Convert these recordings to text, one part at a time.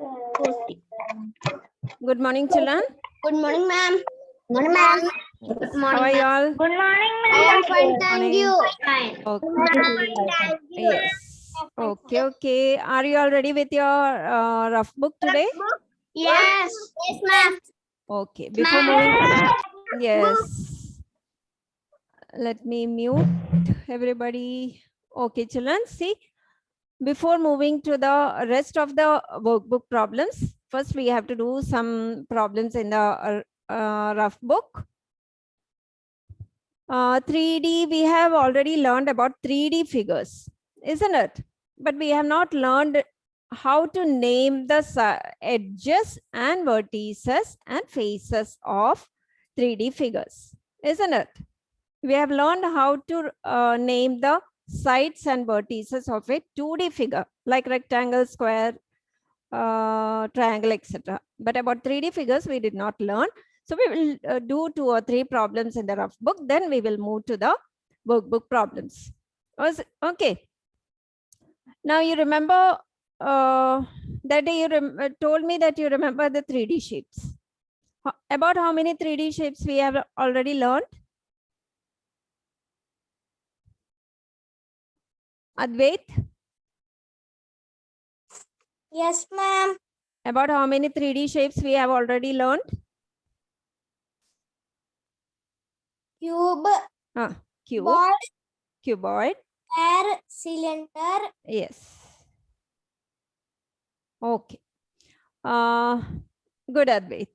40. Good morning, children. Good morning, ma'am. Good morning, ma'am. Good How morning, are you ma'am. all? Good morning, I ma'am. am fine, Morning. thank you. Fine. Okay. Yes. Okay. Okay. Are you all ready with your rough book today? Yes. Yes, ma'am. Okay. Before moving, yes. Let me mute everybody. Okay, children. See, before moving to the rest of the workbook problems, first we have to do some problems in the rough book. 3D, we have already learned about 3D figures, isn't it? But we have not learned how to name the edges and vertices and faces of 3D figures, isn't it? We have learned how to name the sides and vertices of a 2D figure, like rectangle, square, triangle, etc. But about 3D figures, we did not learn. So we will do 2 or 3 problems in the rough book. Then we will move to the workbook problems. Okay. Now you remember that day you told me that you remember the 3D shapes. About how many 3D shapes we have already learned? Advait? Yes, ma'am. About how many 3D shapes we have already learned? Cube, Cube, ball, cuboid. square, cylinder. Yes. Okay. Good, Advait.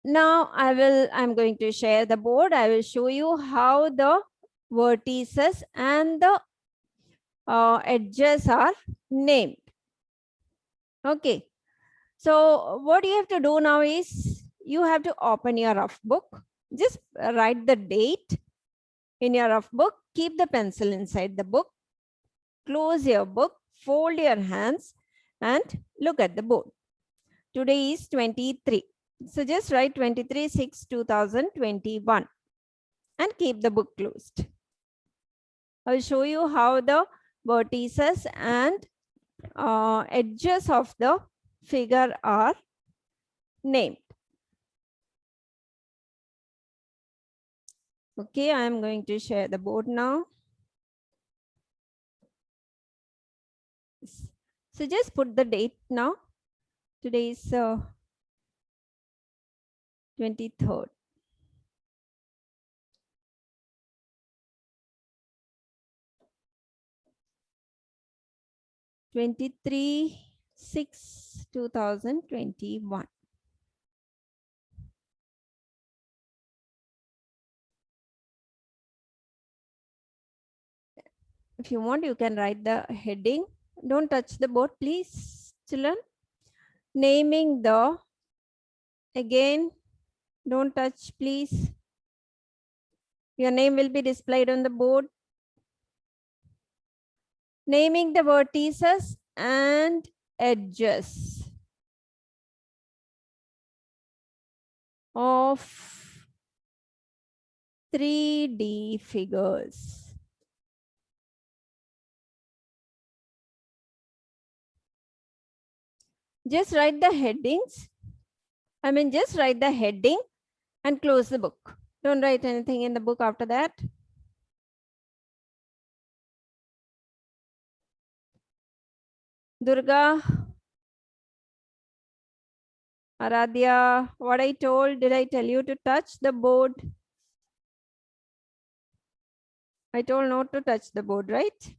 Now I'm going to share the board. I will show you how the vertices and the edges are named. Okay. So what you have to do now is you have to open your rough book. Just write the date in your rough book. Keep the pencil inside the book. Close your book. Fold your hands and look at the board. Today is 23. So just write 23/6/2021 and keep the book closed. I will show you how the vertices and edges of the figure are named. Okay, I am going to share the board now. So just put the date now. Today is 23rd. Twenty-three 6/2021. If you want, you can write the heading. Don't touch the board, please, children. Naming the, again, don't touch, please. Your name will be displayed on the board. Naming the vertices and edges of 3D figures. Just write the headings. Just write the heading and close the book. Don't write anything in the book after that. Durga, Aradhya, what I told, did I tell you to touch the board? I told not to touch the board, right?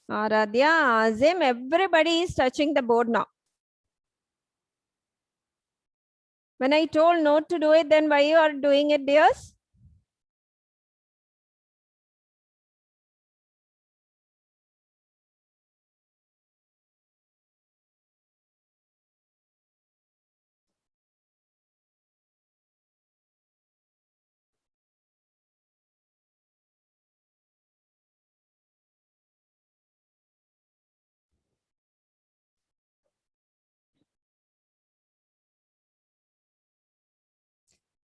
Aradhya, Azim, everybody is touching the board now. When I told not to do it, then why you are doing it, dears?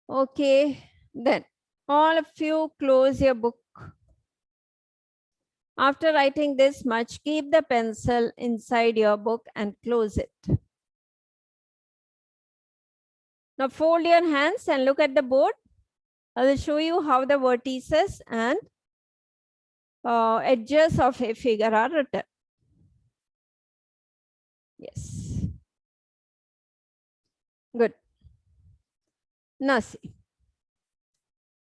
Okay, then. All of you close your book. After writing this much, keep the pencil inside your book and close it. Now fold your hands and look at the board. I will show you how the vertices and edges of a figure are written. Yes. Good. Now see.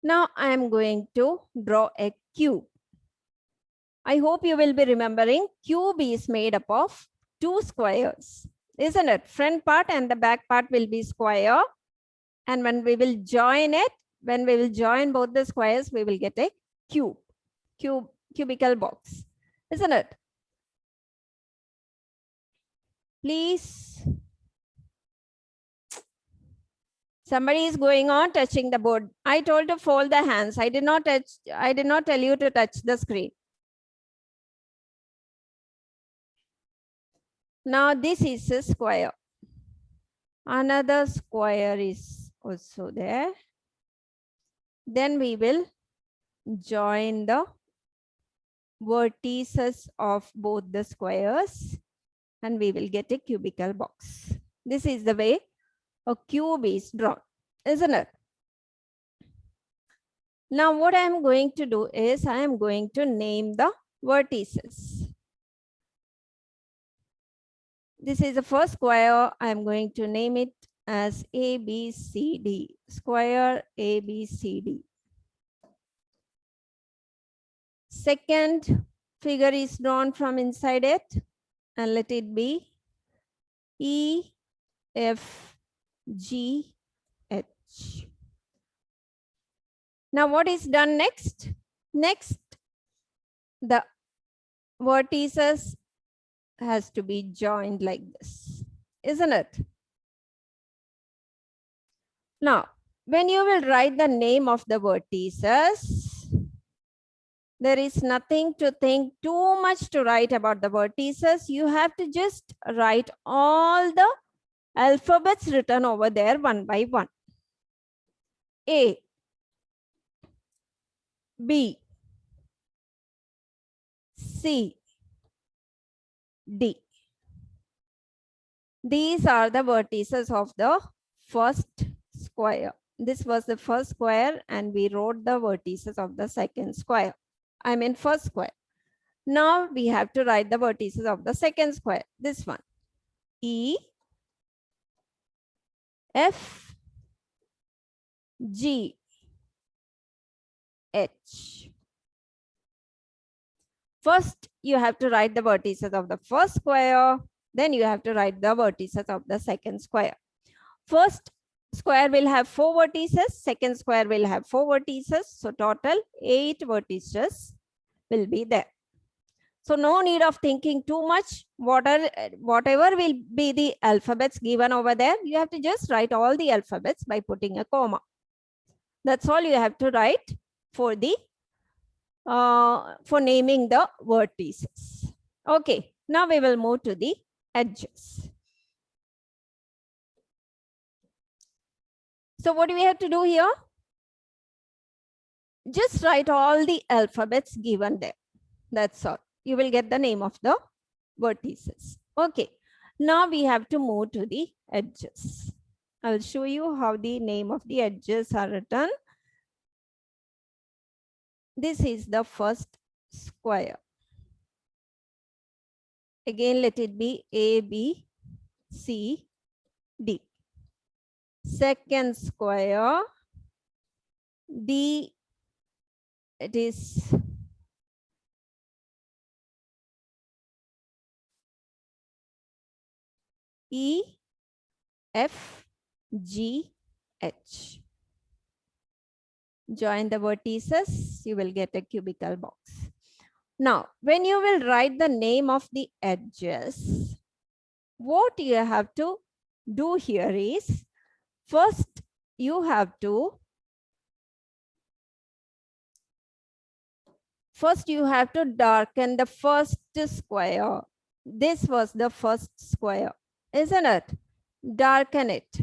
Now I am going to draw a cube. I hope you will be remembering cube is made up of two squares, isn't it? Front part and the back part will be square. And when we will join it, when we will join both the squares, we will get a cubical box, isn't it? Please. Somebody is going on touching the board. I told to fold the hands. I did not tell you to touch the screen. Now this is a square. Another square is also there. Then we will join the vertices of both the squares and we will get a cubical box. This is the way a cube is drawn, isn't it? Now what I am going to do is I am going to name the vertices. This is the first square. I am going to name it as ABCD, square ABCD. Second figure is drawn from inside it and let it be EFGH. Now what is done next? Next, the vertices has to be joined like this, isn't it? Now, when you will write the name of the vertices, there is nothing to think too much to write about the vertices. You have to just write all the alphabets written over there one by one. A, B, C, D. These are the vertices of the first square. This was the first square and we wrote the vertices of the second square. I mean first square. Now we have to write the vertices of the second square. This one. E, F, G, H. First, you have to write the vertices of the first square. Then you have to write the vertices of the second square. First square will have 4 vertices. Second square will have 4 vertices. So total 8 vertices will be there. So no need of thinking too much. Whatever will be the alphabets given over there, you have to just write all the alphabets by putting a comma. That's all you have to write for the for naming the vertices. Okay, now we will move to the edges. So what do we have to do here? Just write all the alphabets given there. That's all. You will get the name of the vertices. Okay, now we have to move to the edges. I will show you how the name of the edges are written. This is the first square. Again, let it be A, B, C, D. Second square, D, it is E, F, G, H. Join the vertices, you will get a cubical box. Now, when you will write the name of the edges, what you have to do here is, first you have to darken the first square. This was the first square, isn't it? Darken it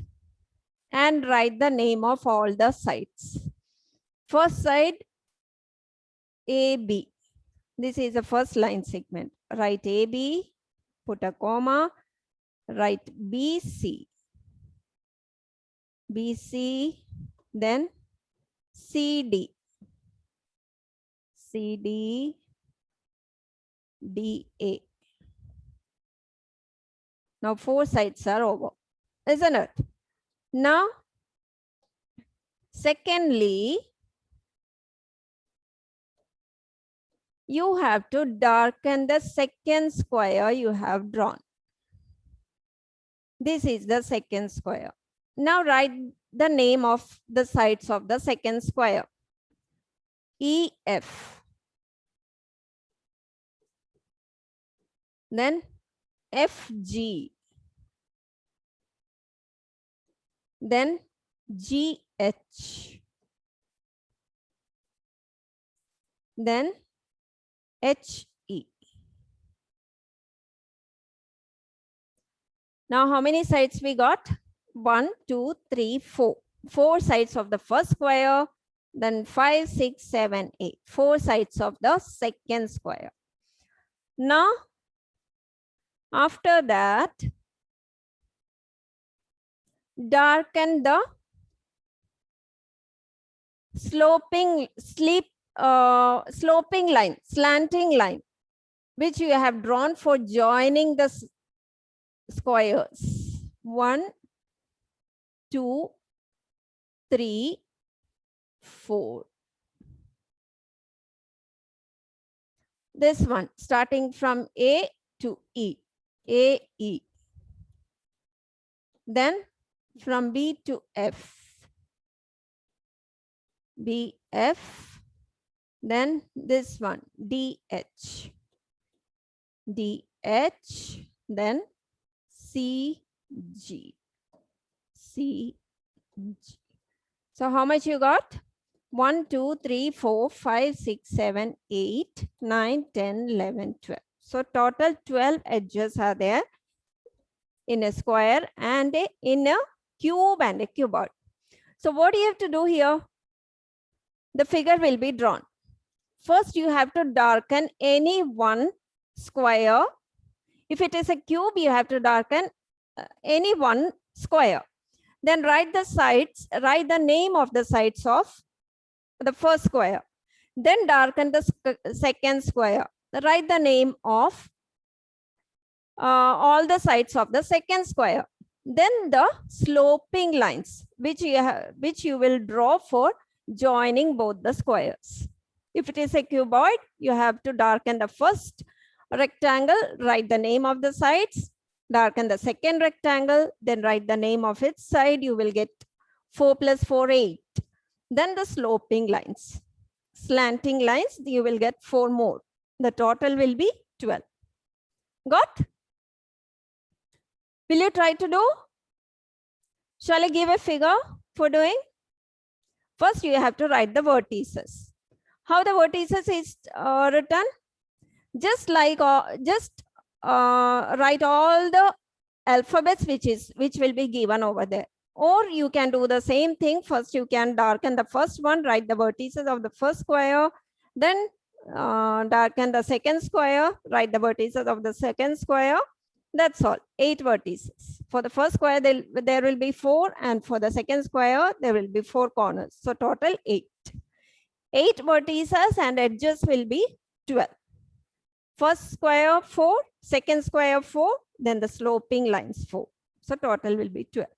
and write the name of all the sides. First side AB. This is the first line segment. Write AB, put a comma, write BC. BC, then CD. CD, DA. Now 4 sides are over, isn't it? Now, secondly, you have to darken the second square you have drawn. This is the second square. Now write the name of the sides of the second square. EF. Then FG. Then GH. Then HE. Now how many sides we got? 1, 2, 3, 4. 4 sides of the first square. Then 5, 6, 7, 8. 4 sides of the second square. Now, after that, darken the sloping line, slanting line, which you have drawn for joining the squares. 1, 2, 3, 4. This one, starting from A to E. A, E. Then from B to F. B, F. Then this one, DH. DH. Then C, G. C, G. So how much you got? 1, 2, 3, 4, 5, 6, 7, 8, 9, 10, 11, 12. So total 12 edges are there in a square and in a cube and a cuboid. So what do you have to do here? The figure will be drawn. First, you have to darken any one square. If it is a cube, you have to darken any one square. Then write the sides, write the name of the sides of the first square. Then darken the second square. Write the name of all the sides of the second square. Then the sloping lines, which you will draw for joining both the squares. If it is a cuboid, you have to darken the first rectangle, write the name of the sides, darken the second rectangle, then write the name of its side. You will get 4 plus 4, 8. Then the sloping lines, slanting lines, you will get 4 more. The total will be 12. Got? Will you try to do? Shall I give a figure for doing? First, you have to write the vertices. How the vertices is written? Just like write all the alphabets which will be given over there. Or you can do the same thing. First, you can darken the first one, write the vertices of the first square. Then darken the second square, write the vertices of the second square. That's all, 8 vertices. For the first square, there will be 4, and for the second square, there will be 4 corners. So total 8. 8 vertices and edges will be 12. First square 4, second square 4, then the sloping lines 4. So total will be 12.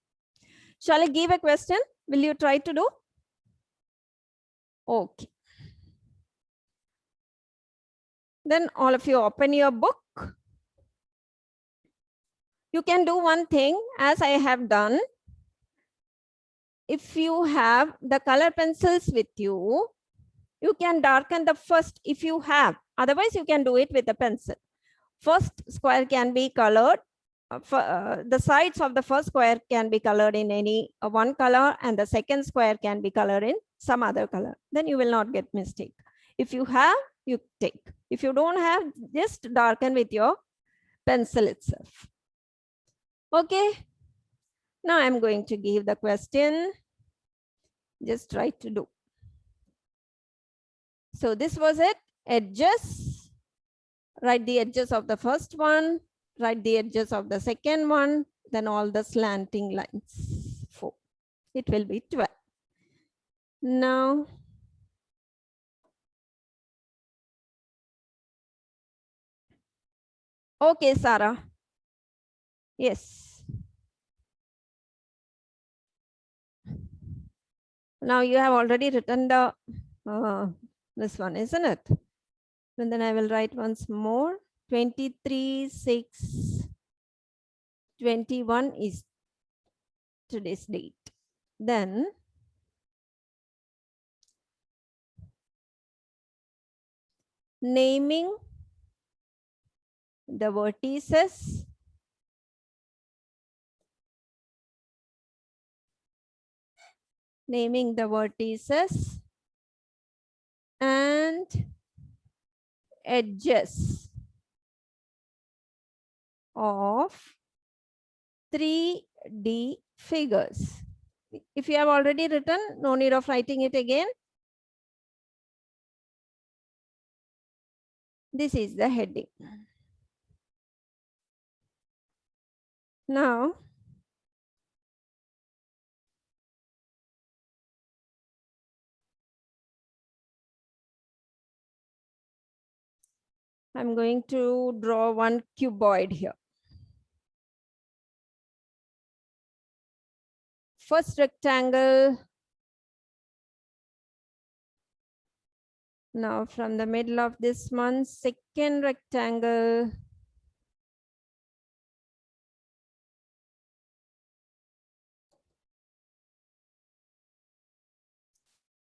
Shall I give a question? Will you try to do? Okay. Then all of you open your book. You can do one thing as I have done. If you have the color pencils with you, you can darken the first if you have. Otherwise, you can do it with a pencil. First square can be colored. The sides of the first square can be colored in any one color, and the second square can be colored in some other color. Then you will not get mistake. If you have, you take. If you don't have, just darken with your pencil itself. Okay. Now I'm going to give the question. Just try to do. So this was it. Edges. Write the edges of the first one. Write the edges of the second one. Then all the slanting lines. 4. It will be 12. Now, okay, Sarah. Yes. Now you have already written the this one, isn't it? And then I will write once more. 23, 6, 21 is today's date. Then naming the vertices. Naming the vertices and edges of 3D figures. If you have already written, no need of writing it again. This is the heading. Now, I'm going to draw one cuboid here. First rectangle. Now from the middle of this one, second rectangle.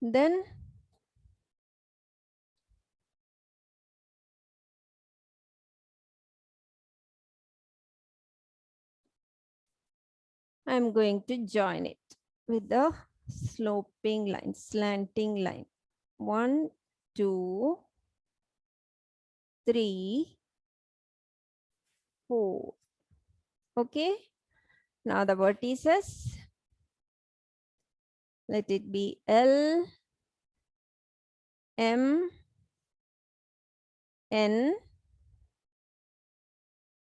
Then I'm going to join it with the sloping line, slanting line. 1, 2, 3, 4. Okay. Now the vertices. Let it be L, M, N,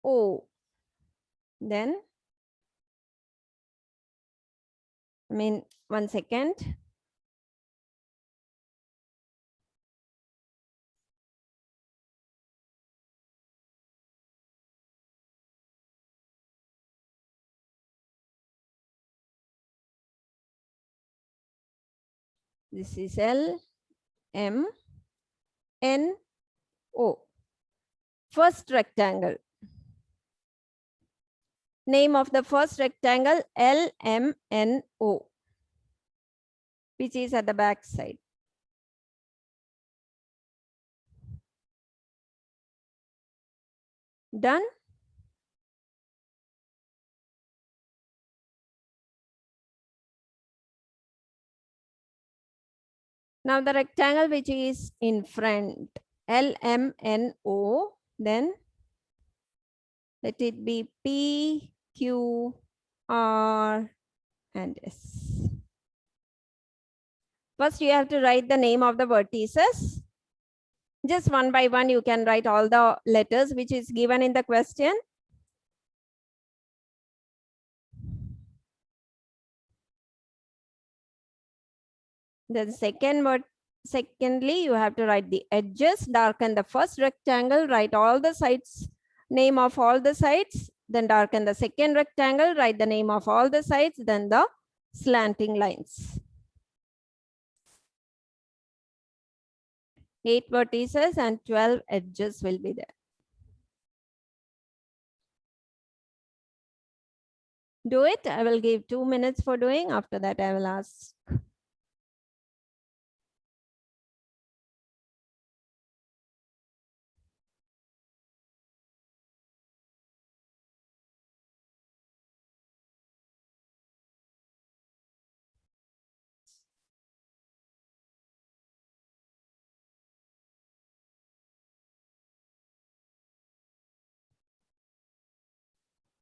O. Then, one second. This is L, M, N, O. First rectangle. Name of the first rectangle L, M, N, O, which is at the back side. Done? Now the rectangle which is in front, L, M, N, O, then let it be P, Q, R, and S. First, you have to write the name of the vertices. Just one by one, you can write all the letters which is given in the question. Then secondly, you have to write the edges, darken the first rectangle, write all the sides, name of all the sides, then darken the second rectangle, write the name of all the sides, then the slanting lines. 8 vertices and 12 edges will be there. Do it. I will give 2 minutes for doing. After that, I will ask.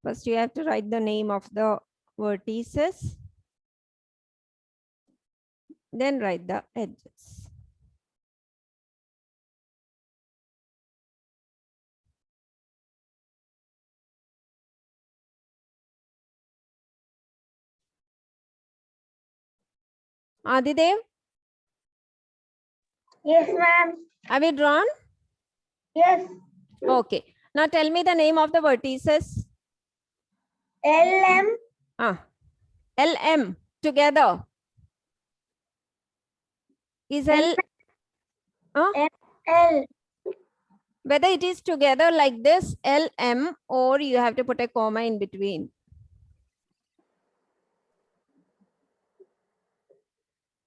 First, you have to write the name of the vertices. Then write the edges. Adidev, Yes, ma'am. have you drawn? Yes. Okay. Now tell me the name of the vertices. LM. LM together. Is L, L. whether it is together like this, LM, or you have to put a comma in between.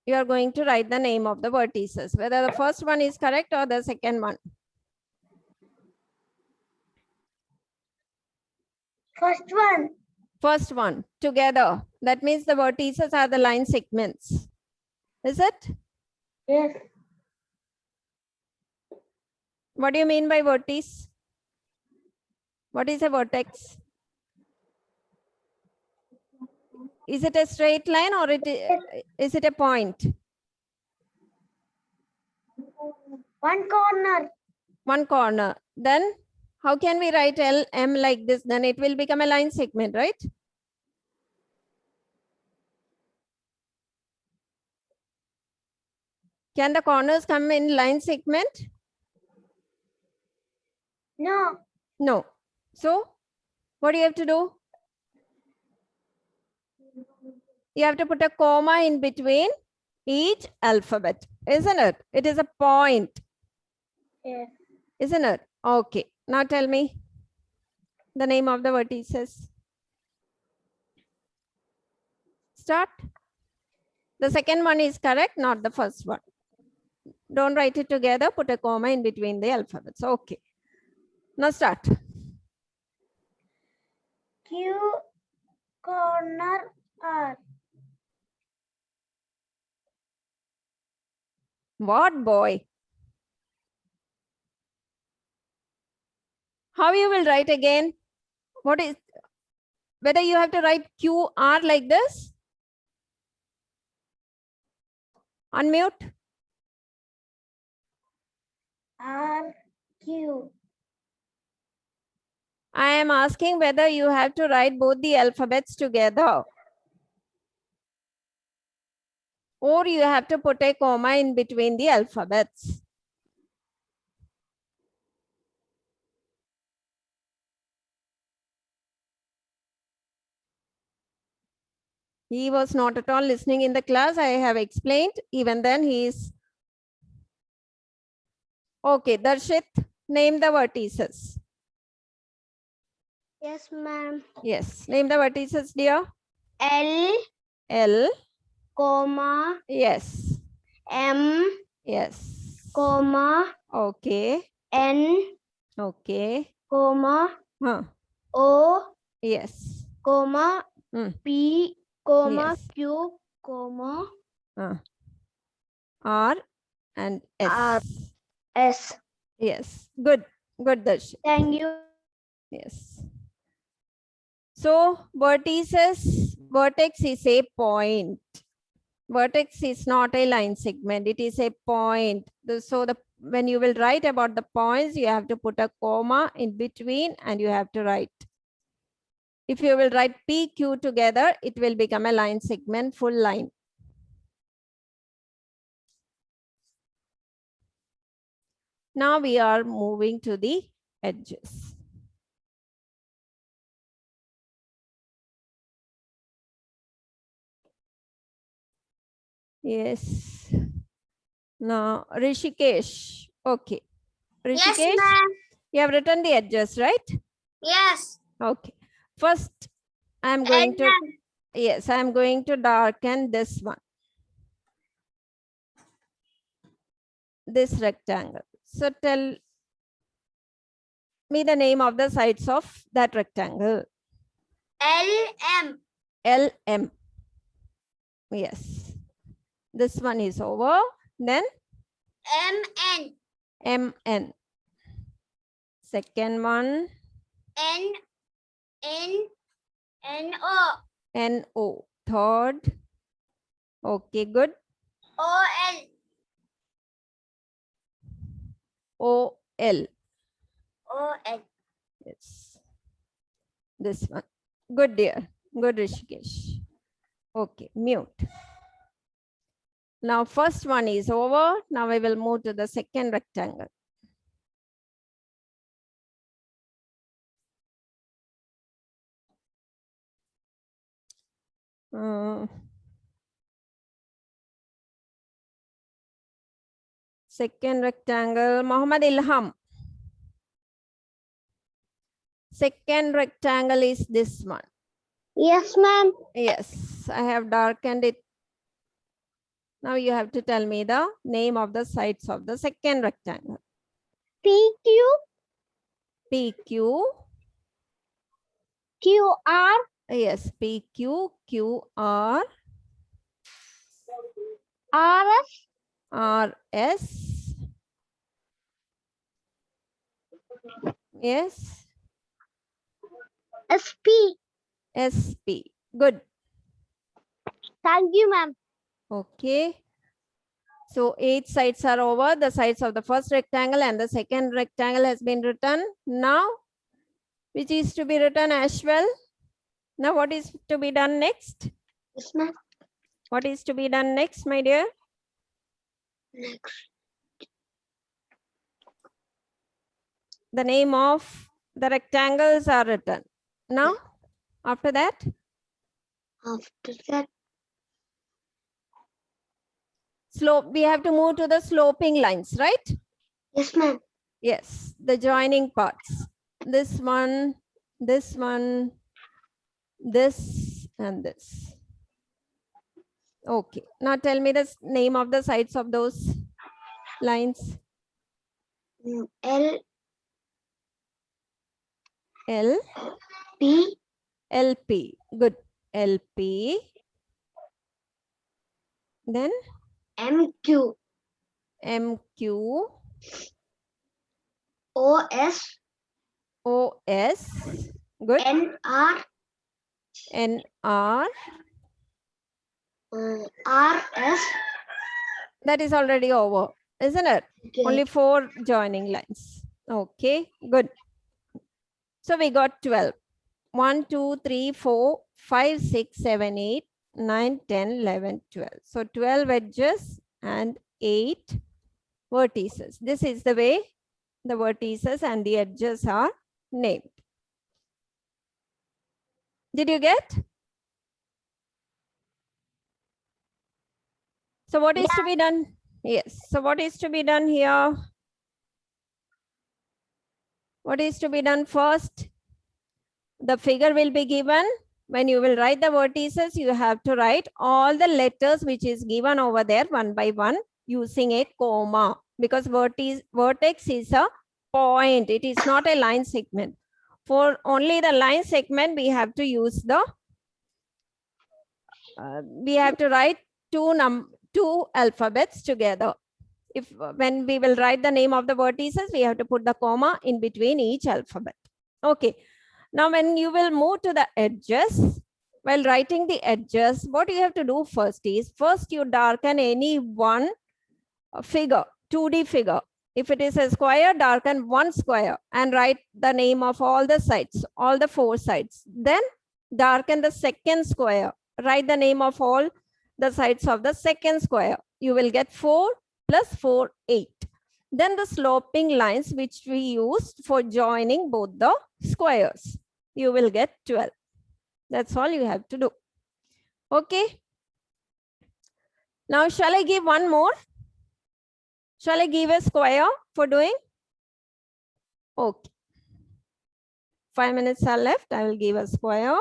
You are going to write the name of the vertices, whether the first one is correct or the second one. First one. First one together. That means the vertices are the line segments. Is it? Yes. What do you mean by vertice? What is a vertex? Is it a straight line or is it a point? One corner. One corner. Then how can we write LM like this? Then it will become a line segment, right? Can the corners come in line segment? No. No. So what do you have to do? You have to put a comma in between each alphabet, isn't it? It is a point, Yes. isn't it? Okay. Now tell me the name of the vertices. Start. The second one is correct, not the first one. Don't write it together. Put a comma in between the alphabets. Okay. Now start. Q corner R. What boy? How you will write again? What is, whether you have to write QR like this? Unmute. R Q. I am asking whether you have to write both the alphabets together. Or you have to put a comma in between the alphabets. He was not at all listening in the class. I have explained. Even then he is. Okay, Darshit, name the vertices. Yes, ma'am. Yes, name the vertices, dear. L, L. comma, Yes. M, Yes. comma, Okay. N, Okay. comma, Huh. O, Yes. comma, P, comma, Yes. Q, comma, R and S. R. S. Yes. Good. Good, Darshit. Thank you. Yes. So vertices, vertex is a point. Vertex is not a line segment. It is a point. So when you will write about the points, you have to put a comma in between and you have to write. If you will write PQ together, it will become a line segment, full line. Now we are moving to the edges. Yes. Now, Rishikesh. Okay. Rishikesh, Yes, ma'am. you have written the edges, right? Yes. Okay. First, I'm going to, LM. yes, I'm going to darken this one. This rectangle. So tell me the name of the sides of that rectangle. LM. LM. Yes. This one is over. Then MN. MN. Second one. NO. NO. Third. Okay, good. OL. OL. OL. Yes. This one. Good, dear. Good, Rishikesh. Okay, mute. Now first one is over. Now we will move to the second rectangle. Second rectangle, Muhammad Ilham. Second rectangle is this one. Yes, ma'am. Yes, I have darkened it. Now you have to tell me the name of the sides of the second rectangle. PQ, PQ. QR, Yes, PQ, QR, RS, RS. Yes, SP. SP. Good. Thank you, ma'am. Okay. So 8 sides are over. The sides of the first rectangle and the second rectangle has been written. Now, which is to be written as well? Now, what is to be done next? Yes, ma'am. What is to be done next, my dear? Next. The name of the rectangles are written. Now, after that? After that, Slope. We have to move to the sloping lines, right? yes, ma'am. Yes, the joining parts. This one, this one, this, and this. Okay. Now tell me the name of the sides of those lines. L, L, P, LP. Good. LP. Then MQ, MQ, OS, OS. Good. NR, NR. RS. That is already over, isn't it? Okay. Only 4 joining lines. Okay, good. So we got 12. 1, 2, 3, 4, 5, 6, 7, 8, 9, 10, 11, 12. So 12 edges and 8 vertices. This is the way the vertices and the edges are named. Did you get? So what is to be done? Yes. So what is to be done here? What is to be done first? The figure will be given. When you will write the vertices, you have to write all the letters which is given over there one by one using a comma, because vertex is a point. It is not a line segment. For only the line segment, we have to use the, we have to write two alphabets together. If when we will write the name of the vertices, we have to put the comma in between each alphabet. Okay. Now, when you will move to the edges, while writing the edges, what you have to do first is, first you darken any one figure, 2D figure. If it is a square, darken one square and write the name of all the sides, all the 4 sides. Then darken the second square, write the name of all the sides of the second square. You will get 4 plus 4, 8. Then the sloping lines which we used for joining both the squares. You will get 12. That's all you have to do. Okay. Now, shall I give one more? Shall I give a square for doing? Okay. 5 minutes are left. I will give a square.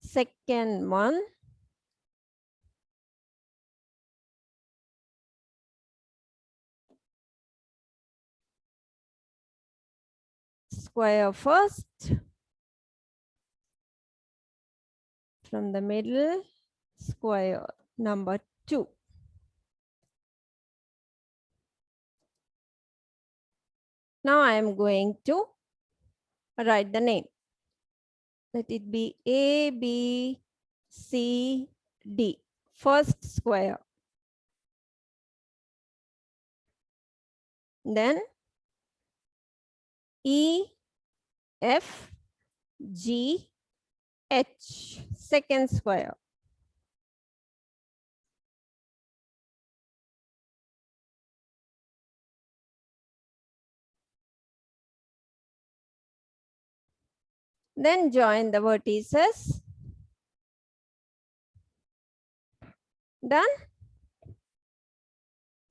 Second one. Square first. From the middle, square number 2. Now I am going to write the name. Let it be A, B, C, D. First square. Then E, F, G, H. Second square. Then join the vertices. Done?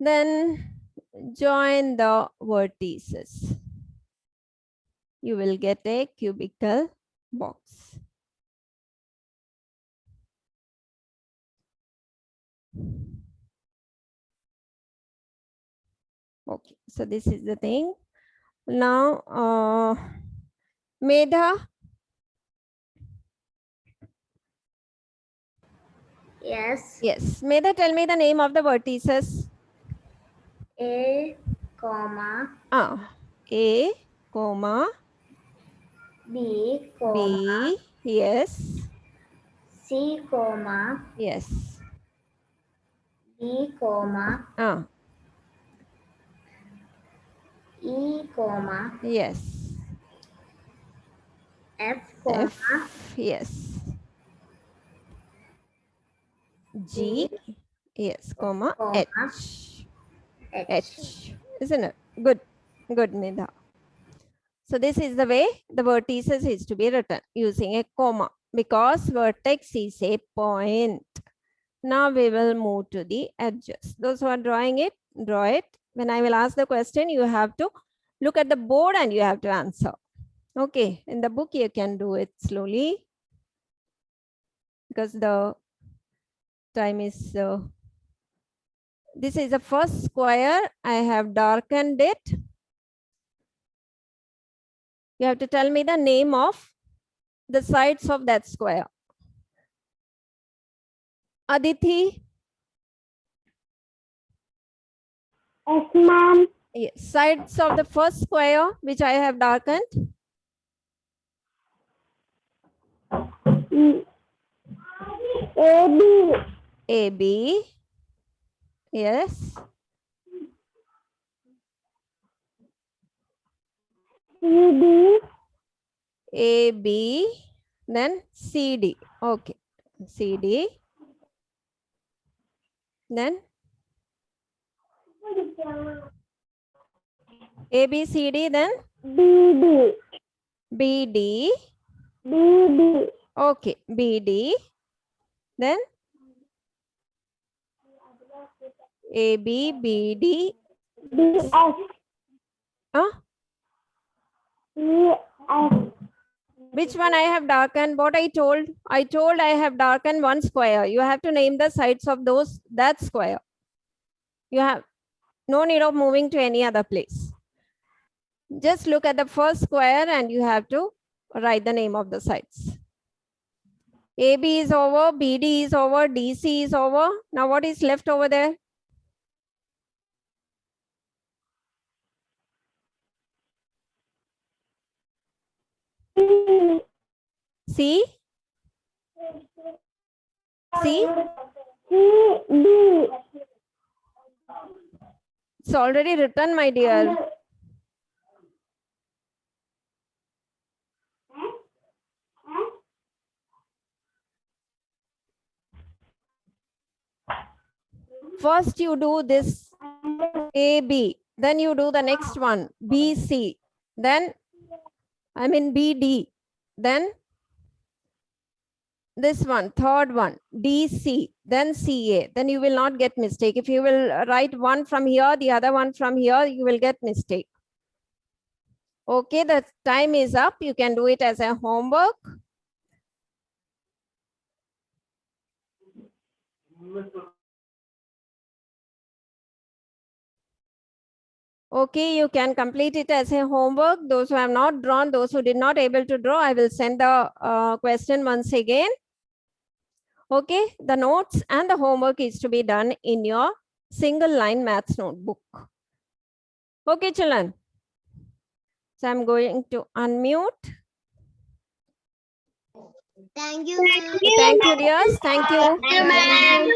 Then join the vertices. You will get a cubical box. Okay, so this is the thing. Now, Medha, Yes. yes, Medha, tell me the name of the vertices. A, comma, A, comma, B, comma, B, yes, C, comma, yes, D, comma, E, comma, yes, F, comma, F, yes, G, yes, comma, comma, H, H. H, isn't it? Good, good, Medha. So this is the way the vertices is to be written using a comma because vertex is a point. Now we will move to the edges. Those who are drawing it, draw it. When I will ask the question, you have to look at the board and you have to answer. Okay, in the book you can do it slowly because the time is, this is the first square. I have darkened it. You have to tell me the name of the sides of that square. Aditi? Yes, ma'am. Yes, sides of the first square which I have darkened. AB. AB. Yes. CD. AB. Then CD. Okay. CD. Then ABCD. Then BD. BD. BD. Okay. BD. Then AB, BD. BS. BS. Which one I have darkened? What I told? I told I have darkened one square. You have to name the sides of that square. You have no need of moving to any other place. Just look at the first square and you have to write the name of the sides. AB is over, BD is over, DC is over. Now what is left over there? C? C? CD. It's already written, my dear. First you do this AB, then you do the next one, BC, then BD, then this one, third one, DC, then CA, then you will not get mistake. If you will write one from here, the other one from here, you will get mistake. Okay, the time is up. You can do it as a homework. Okay, you can complete it as a homework. Those who have not drawn, those who did not able to draw, I will send the question once again. Okay, the notes and the homework is to be done in your single line maths notebook. Okay, children. So I'm going to unmute. Thank you, ma'am. Thank you, dears. Thank you. Thank you, ma'am.